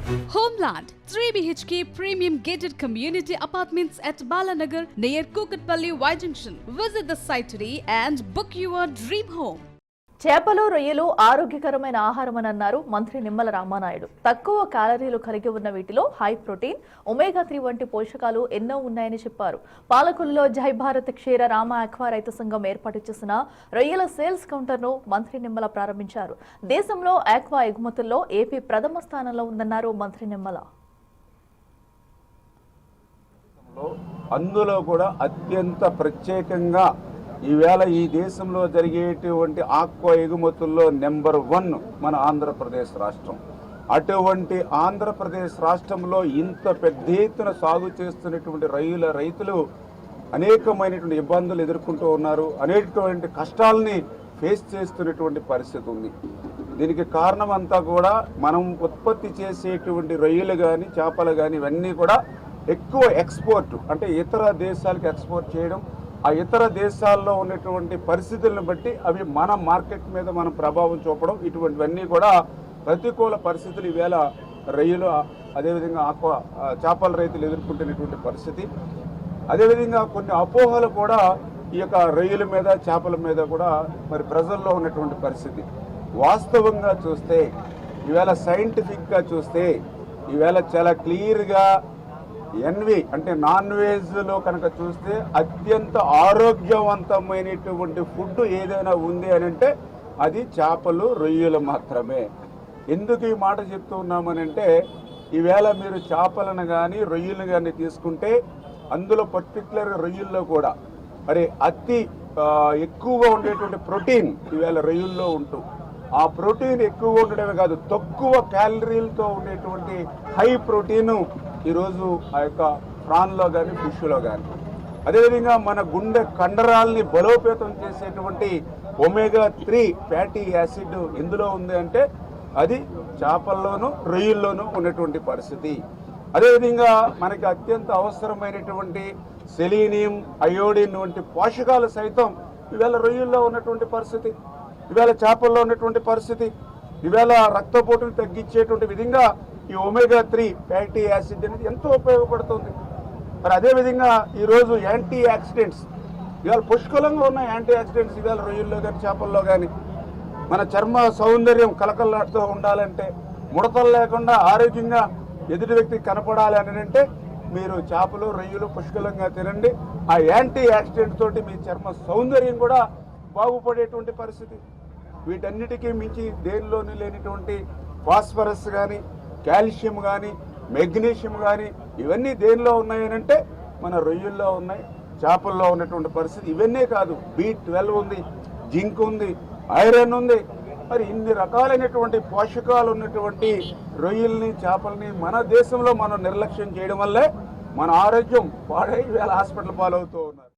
Homeland 3 BHK premium gated community apartments at Balanagar near Kukatpalli Y Junction. Visit the site today and book your dream home. చేపలు రొయ్యలు ఆరోగ్యకరమైన ఆహారమని అన్నారు మంత్రి నిమ్మల రామానాయుడు. తక్కువ క్యాలరీలు కలిగి ఉన్న వీటిలో హై ప్రోటీన్, ఒమేగా 3 వంటి పోషకాలు ఎన్నో ఉన్నాయని చెప్పారు. పాలకులలో జై భారత్ క్షీర రామ ఆక్వా రైతు సంఘం ఏర్పాటు చేసిన రొయ్యల సేల్స్ కౌంటర్ను మంత్రి నిమ్మల ప్రారంభించారు. దేశంలో ఆక్వా ఎగుమతుల్లో ఏపీ ప్రథమ స్థానంలో ఉందన్నారు మంత్రి నిమ్మల. అందులో కూడా అత్యంత ప్రత్యేకంగా ఈవేళ ఈ దేశంలో జరిగేటువంటి ఆక్వా ఎగుమతుల్లో నెంబర్ 1 మన ఆంధ్రప్రదేశ్ రాష్ట్రం. అటువంటి ఆంధ్రప్రదేశ్ రాష్ట్రంలో ఇంత పెద్ద ఎత్తున సాగు చేస్తున్నటువంటి రైతులు అనేకమైనటువంటి ఇబ్బందులు ఎదుర్కొంటూ ఉన్నారు, అనేకటువంటి కష్టాలని ఫేస్ చేస్తున్నటువంటి పరిస్థితి ఉంది. దీనికి కారణం అంతా కూడా మనం ఉత్పత్తి చేసేటువంటి రొయ్యలు కానీ చేపలు కానీ ఇవన్నీ కూడా ఎక్కువ ఎక్స్పోర్ట్, అంటే ఇతర దేశాలకు ఎక్స్పోర్ట్ చేయడం, ఆ ఇతర దేశాల్లో ఉన్నటువంటి పరిస్థితులను బట్టి అవి మన మార్కెట్ మీద మనం ప్రభావం చూపడం, ఇటువంటివన్నీ కూడా ప్రతికూల పరిస్థితులు ఈవేళ రొయ్యలు అదేవిధంగా ఆక్వా చేపల రైతులు ఎదుర్కొంటున్నటువంటి పరిస్థితి. అదేవిధంగా కొన్ని అపోహలు కూడా ఈ యొక్క రొయ్యల మీద చేపల మీద కూడా మరి ప్రజల్లో ఉన్నటువంటి పరిస్థితి. వాస్తవంగా చూస్తే ఈవేళ సైంటిఫిక్గా చూస్తే ఈవేళ చాలా క్లియర్గా ఎన్వి అంటే నాన్ వెజ్లో కనుక చూస్తే అత్యంత ఆరోగ్యవంతమైనటువంటి ఫుడ్ ఏదైనా ఉంది అని అంటే అది చేపలు రొయ్యలు మాత్రమే. ఎందుకు ఈ మాట చెప్తూ ఉన్నామనంటే ఈవేళ మీరు చేపలను కానీ రొయ్యలను కానీ తీసుకుంటే అందులో పర్టికులర్గా రొయ్యల్లో కూడా మరి అతి ఎక్కువగా ఉండేటువంటి ప్రోటీన్ ఈవేళ రొయ్యల్లో ఉంటూ, ఆ ప్రోటీన్ ఎక్కువగా ఉండడమే కాదు తక్కువ క్యాలరీలతో ఉండేటువంటి హై ప్రోటీను ఈరోజు ఆ యొక్క ప్రాన్లో కానీ ఫిష్లో కానీ. అదేవిధంగా మన గుండె కండరాల్ని బలోపేతం చేసేటువంటి ఒమేగా 3 ఫ్యాటీ యాసిడ్ ఎందులో ఉంది అంటే అది చేపల్లోనూ రొయ్యల్లోనూ ఉన్నటువంటి పరిస్థితి. అదేవిధంగా మనకి అత్యంత అవసరమైనటువంటి సెలీనియం, అయోడిన్ వంటి పోషకాలు సైతం ఈవేళ రొయ్యల్లో ఉన్నటువంటి పరిస్థితి, ఈవేళ చేపల్లో ఉన్నటువంటి పరిస్థితి. ఈవేళ రక్తపోటును తగ్గించేటువంటి విధంగా ఈ ఒమేగా 3 ఫ్యాటీ యాసిడ్ అనేది ఎంతో ఉపయోగపడుతుంది. మరి అదేవిధంగా ఈరోజు యాంటీ ఆక్సిడెంట్స్ ఇవాళ పుష్కలంగా ఉన్న యాంటీ ఆక్సిడెంట్స్ ఇవాళ రొయ్యల్లో కానీ చేపల్లో కానీ. మన చర్మ సౌందర్యం కలకల్లాడుతూ ఉండాలంటే, ముడతలు లేకుండా ఆరోగ్యంగా ఎదుటి వ్యక్తికి కనపడాలి అని అంటే మీరు చేపలు రొయ్యలు పుష్కలంగా తినండి. ఆ యాంటీ ఆక్సిడెంట్ తోటి మీ చర్మ సౌందర్యం కూడా బాగుపడేటువంటి పరిస్థితి. వీటన్నిటికీ మించి దేనిలోనూ లేనిటువంటి ఫాస్ఫరస్ కానీ, కాల్షియం కానీ, మెగ్నీషియం కానీ ఇవన్నీ దేనిలో ఉన్నాయనంటే మన రొయ్యల్లో ఉన్నాయి, చేపల్లో ఉన్నటువంటి పరిస్థితి. ఇవన్నీ కాదు, B12 ఉంది, జింక్ ఉంది, ఐరన్ ఉంది. మరి ఇన్ని రకాలైనటువంటి పోషకాలు ఉన్నటువంటి రొయ్యల్ని చేపల్ని మన దేశంలో మనం నిర్లక్ష్యం చేయడం వల్లే మన ఆరోగ్యం పాడై వేళ హాస్పిటల్ పాలవుతూ ఉన్నారు.